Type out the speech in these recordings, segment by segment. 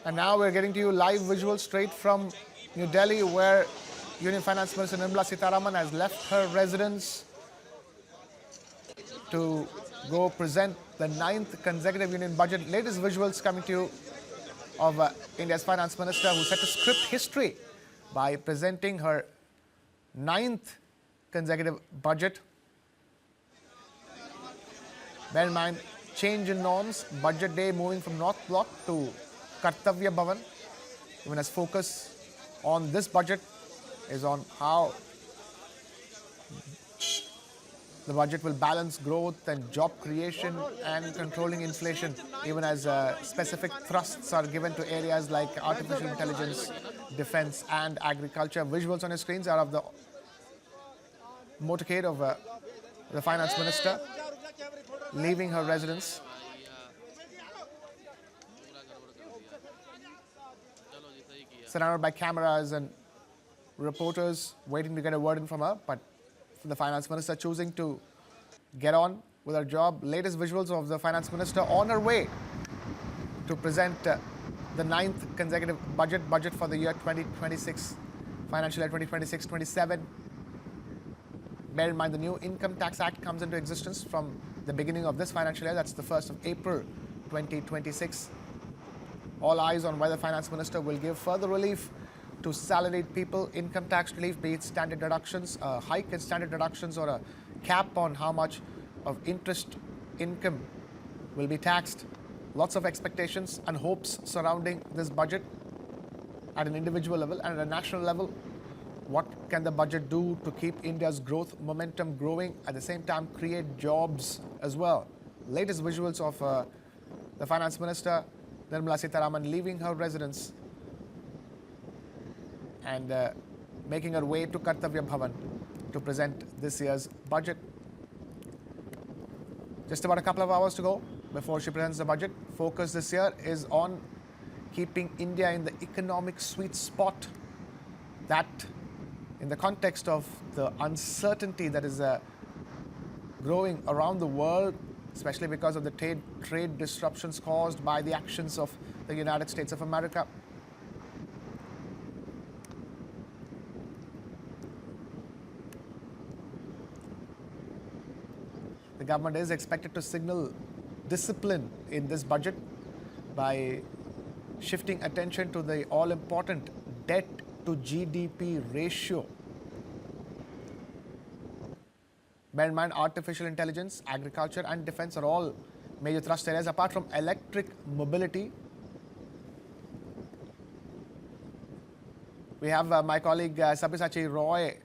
And now we're getting to you live visuals straight from New Delhi, where Union Finance Minister Nirmala Sitharaman has left her residence to go present the 9th consecutive Union budget. Latest visuals coming to you of India's Finance Minister, who set to script history by presenting her 9th consecutive budget. Bear in mind, change in norms, budget day moving from North Block to Kartavya Bhavan. Even as focus on this budget is on how the budget will balance growth and job creation and controlling inflation, even as specific thrusts are given to areas like artificial intelligence, defense and agriculture. Visuals on your screens are of the motorcade of the Finance Minister leaving her residence. Surrounded by cameras and reporters waiting to get a word in from her, but the Finance Minister choosing to get on with her job. Latest visuals of the Finance Minister on her way to present the 9th consecutive budget for the year 2026, financial year 2026-27. Bear in mind, the new Income Tax Act comes into existence from the beginning of this financial year. That's the 1st of April 2026. All eyes on whether the Finance Minister will give further relief to salaried people, income tax relief, be it standard deductions, a hike in standard deductions, or a cap on how much of interest income will be taxed. Lots of expectations and hopes surrounding this budget at an individual level and at a national level. What can the budget do to keep India's growth momentum growing, at the same time create jobs as well? Latest visuals of the Finance Minister Nirmala Sitharaman leaving her residence and making her way to Kartavya Bhavan to present this year's budget. Just about a couple of hours to go before she presents the budget. Focus this year is on keeping India in the economic sweet spot. That, in the context of the uncertainty that is growing around the world, especially because of the trade disruptions caused by the actions of the United States of America. The government is expected to signal discipline in this budget by shifting attention to the all-important debt to GDP ratio. Bear in mind, artificial intelligence, agriculture and defense are all major thrust areas. Apart from electric mobility, we have my colleague Sabyasachi Roy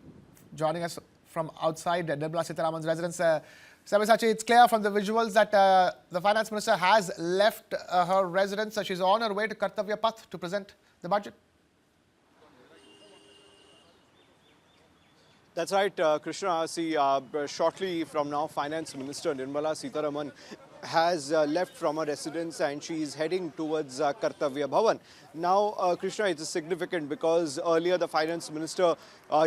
joining us from outside Nirmala Sitharaman's residence. Sabyasachi, it's clear from the visuals that the Finance Minister has left her residence. She's on her way to Kartavya Path to present the budget. That's right, Krishna. See, shortly from now, Finance Minister Nirmala Sitharaman has left from her residence and she is heading towards Kartavya Bhavan. Now, Krishna, it is significant because earlier the Finance Minister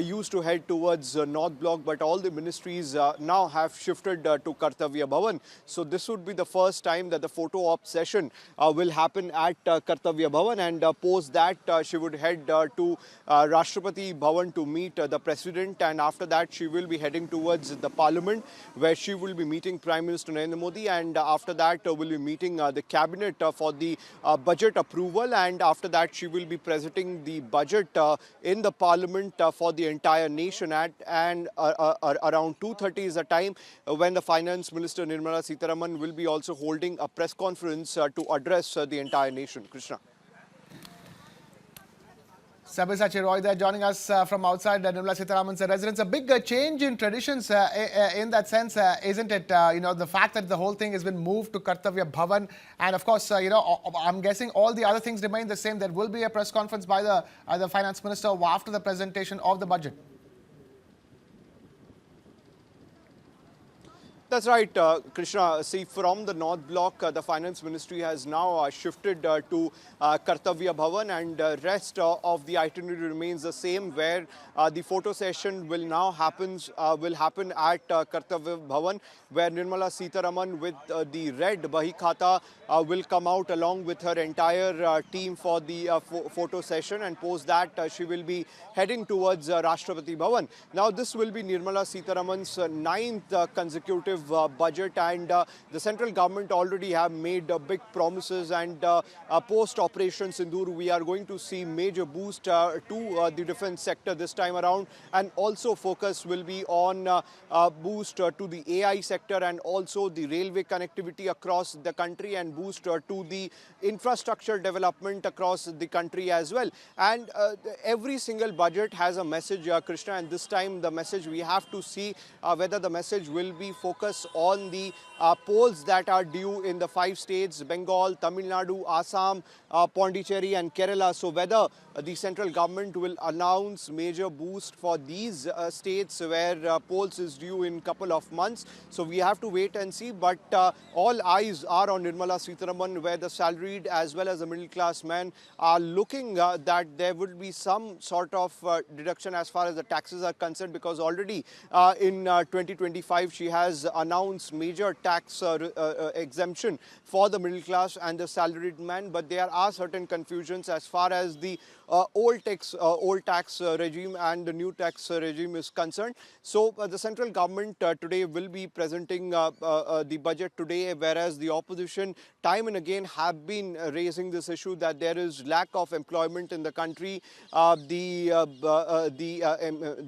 used to head towards North Block, but all the ministries now have shifted to Kartavya Bhavan. So this would be the first time that the photo op session will happen at Kartavya Bhavan, and post that she would head to Rashtrapati Bhavan to meet the President, and after that she will be heading towards the Parliament, where she will be meeting Prime Minister Narendra Modi, and after that will be meeting the Cabinet for the budget approval, and after that she will be presenting the budget in the Parliament for the entire nation and around 2:30 is the time when the Finance Minister Nirmala Sitharaman will be also holding a press conference to address the entire nation. Krishna. Sabyasachi Roy there joining us from outside Nirmala Sitharaman's residence. A big change in traditions in that sense, isn't it? The fact that the whole thing has been moved to Kartavya Bhavan, and of course, I'm guessing all the other things remain the same. There will be a press conference by the Finance Minister after the presentation of the budget. That's right, Krishna. See, from the North Block, the Finance Ministry has now shifted to Kartavya Bhavan, and rest of the itinerary remains the same, where the photo session will now happen at Kartavya Bhavan, where Nirmala Sitharaman with the red Bahi Khata will come out along with her entire team for the photo session, and post that she will be heading towards Rashtrapati Bhavan. Now, this will be Nirmala Sitharaman's ninth consecutive budget, and the central government already have made big promises, and post Operation Sindoor we are going to see major boost to the defense sector this time around, and also focus will be on boost to the AI sector, and also the railway connectivity across the country, and boost to the infrastructure development across the country as well. And every single budget has a message, Krishna, and this time the message we have to see whether the message will be focused on the polls that are due in the 5 states: Bengal, Tamil Nadu, Assam, Pondicherry and Kerala. So whether the central government will announce major boost for these states where polls is due in couple of months. So we have to wait and see, but all eyes are on Nirmala Sitharaman, where the salaried as well as the middle class men are looking that there would be some sort of deduction as far as the taxes are concerned, because already in 2025 she has announced major tax exemption for the middle class and the salaried man, but there are certain confusions as far as the old tax regime and the new tax regime is concerned. So the central government today will be presenting the budget today, whereas the opposition time and again have been raising this issue that there is lack of employment in the country. The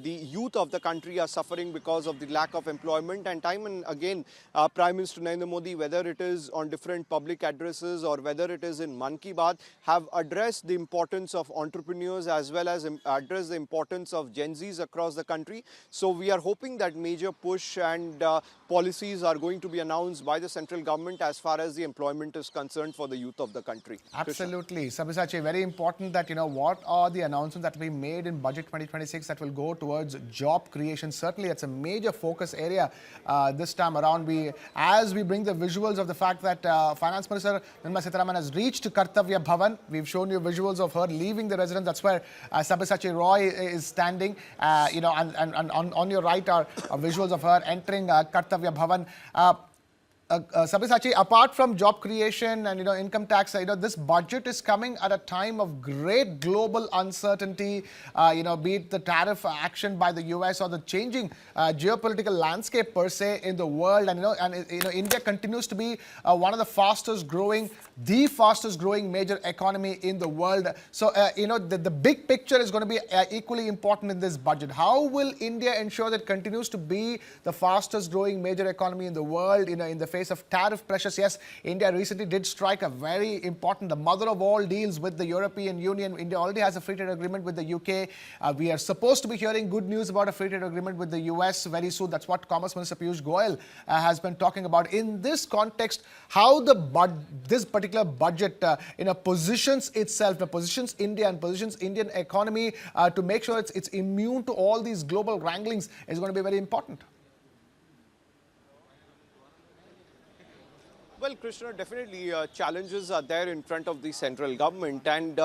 youth of the country are suffering because of the lack of employment, and time and again Prime Minister Narendra Modi, whether it is on different public addresses or whether it is in Mann Ki Baat, have addressed the importance of entrepreneurs as well as addressed the importance of Gen Zs across the country. So we are hoping that major push and policies are going to be announced by the central government as far as the employment is concerned for the youth of the country. Absolutely. Sabyasachi, very important that, what are the announcements that we made in Budget 2026 that will go towards job creation. Certainly, it's a major focus area this time around. As we bring the visuals of the fact that Finance Minister Nirmala Sitharaman has reached Kartavya Bhavan. We've shown you visuals of her leaving the residence. That's where Sabyasachi Roy is standing. And on your right are visuals of her entering Kartavya Bhavan. Sabyasachi, apart from job creation and income tax, this budget is coming at a time of great global uncertainty. Be it the tariff action by the US or the changing geopolitical landscape per se in the world, and India continues to be one of the fastest growing major economy in the world. So the big picture is going to be equally important in this budget. How will India ensure that it continues to be the fastest growing major economy in the world in the face of tariff pressures? Yes, India recently did strike a very important, the mother of all deals with the European Union. India already has a free trade agreement with the UK. We are supposed to be hearing good news about a free trade agreement with the US very soon. That's what Commerce Minister Piyush Goyal has been talking about. In this context, how this particular budget positions itself, positions India and positions Indian economy to make sure it's immune to all these global wranglings is going to be very important. Well, Krishna, definitely challenges are there in front of the central government, and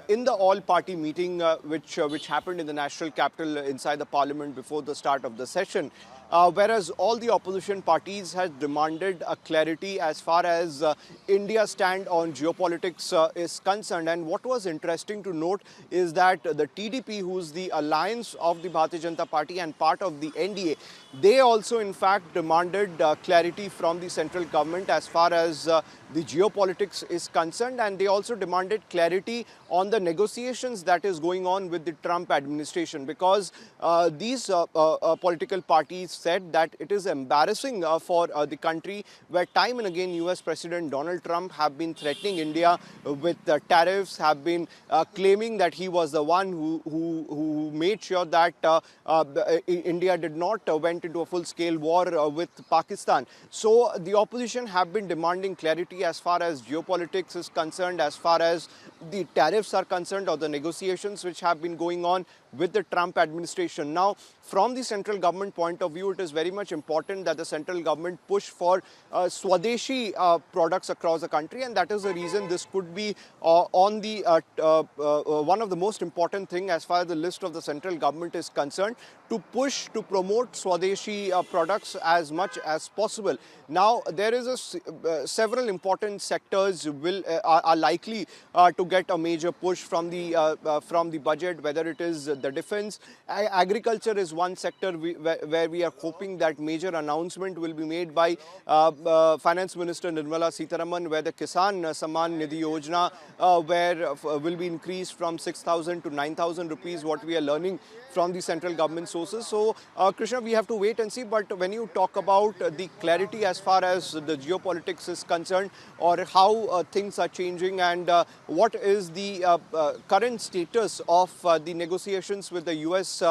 in the all-party meeting which happened in the national capital inside the parliament before the start of the session, whereas all the opposition parties had demanded a clarity as far as India's stand on geopolitics is concerned. And what was interesting to note is that the TDP, who's the alliance of the Bharatiya Janata Party and part of the NDA, they also in fact demanded clarity from the central government as far as the geopolitics is concerned, and they also demanded clarity on the negotiations that is going on with the Trump administration, because these political parties said that it is embarrassing for the country, where time and again US President Donald Trump have been threatening India with tariffs, have been claiming that he was the one who made sure that India did not went into a full-scale war with Pakistan. So the opposition have been demanding clarity as far as geopolitics is concerned, as far as the tariffs are concerned, or the negotiations which have been going on with the Trump administration. Now, from the central government point of view, it is very much important that the central government push for Swadeshi products across the country, and that is the reason this could be on the one of the most important thing as far as the list of the central government is concerned, to push to promote Swadeshi products as much as possible. Now, there is several important sectors are likely to get a major push from the budget, whether it is the defense. Agriculture is one sector where we are hoping that major announcement will be made by Finance Minister Nirmala Sitharaman, where the Kisan Samman Nidhi Yojana will be increased from 6,000 to 9,000 rupees, what we are learning from the central government sources. So, Krishna, we have to wait and see. But when you talk about the clarity as far as the geopolitics is concerned, or how things are changing, and what is the current status of the negotiations with the US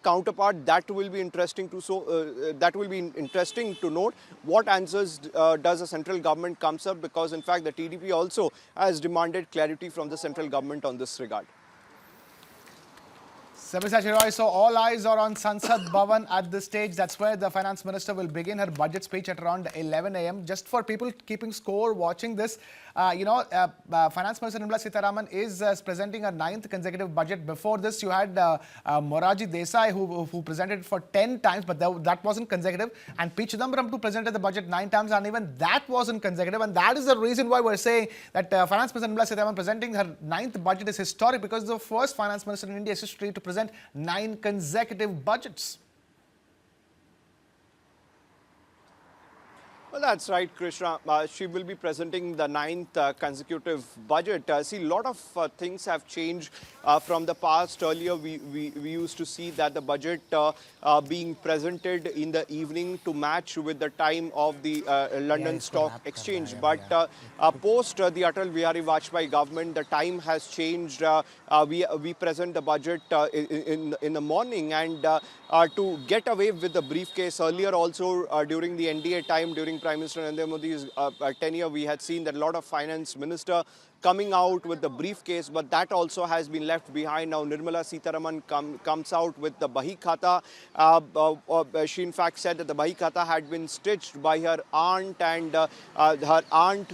counterpart, that will be interesting to note. What answers does the central government comes up? Because in fact, the TDP also has demanded clarity from the central government on this regard. Sabyasachi Roy, so all eyes are on Sansad Bhavan at this stage. That's where the finance minister will begin her budget speech at around 11 a.m. Just for people keeping score watching this, Finance Minister Nirmala Sitharaman is presenting her 9th consecutive budget. Before this, you had Moraji Desai who presented for 10 times, but that wasn't consecutive. And P. Chidambaram too presented the budget 9 times, and even that wasn't consecutive. And that is the reason why we're saying that Finance Minister Nirmala Sitharaman presenting her 9th budget is historic, because it's the first finance minister in India's history to present 9 consecutive budgets. Well, that's right, Krishna. She will be presenting the 9th consecutive budget. See, a lot of things have changed from the past. Earlier, we used to see that the budget being presented in the evening to match with the time of the London Stock Exchange. But post the Atal Bihari Vajpayee government, the time has changed. We present the budget in the morning, and to get away with the briefcase. Earlier also, during the NDA time, during Prime Minister Narendra Modi's tenure, we had seen that a lot of finance minister coming out with the briefcase, but that also has been left behind. Now Nirmala Sitharaman comes out with the Bahi Khata. She in fact said that the Bahi Khata had been stitched by her aunt, and her aunt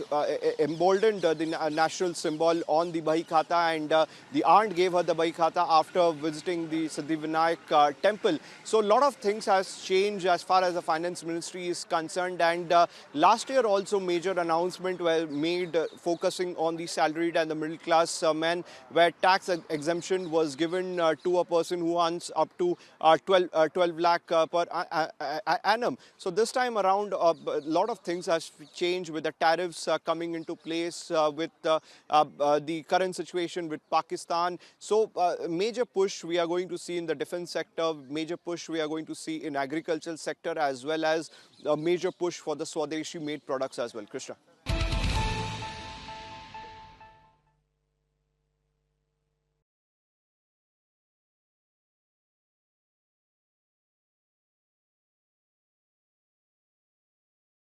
emboldened the national symbol on the Bahi Khata, and the aunt gave her the Bahi Khata after visiting the Siddhivinayak temple. So a lot of things has changed as far as the finance ministry is concerned, and last year also major announcement were made focusing on the salaried and the middle class men, where tax exemption was given to a person who earns up to 12 lakh per annum. So this time around, a lot of things has changed with the tariffs coming into place, with the current situation with Pakistan. So major push we are going to see in the defense sector, major push we are going to see in agricultural sector, as well as a major push for the Swadeshi made products as well. Krishna.